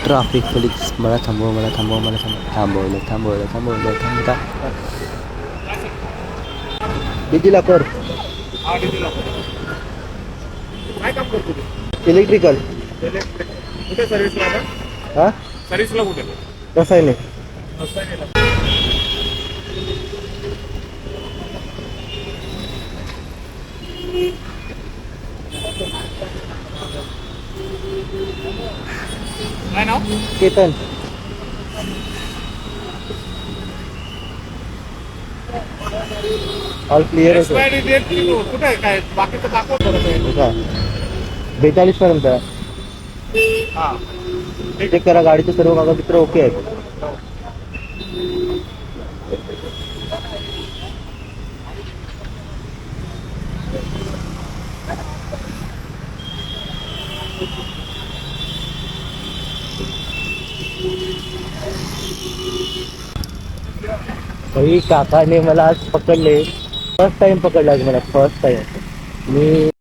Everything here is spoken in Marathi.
ट्रॅफिक पोलीस मला थांबव मला थांबव मला थांबव थांबवलं थांबवलं थांबवलं डिजिलॉकर काय काम करतो तू? इलेक्ट्रिकल कुठे सर्व्हिसला आता? हां सर्व्हिसला कुठे? कसं आहे नाही काय नाव? केतन ऑल क्लिअर आहे एक्सपायरी डेट कुठे आहे? काय बाकीचं दाखवत होतं काय 42 पर्यंत हा चेक करा गाडीचे सर्व कागदपत्र ओके आहेत भाई काकाने मला आज पकडले फर्स्ट टाइम पकडला आज मला फर्स्ट टाइम मी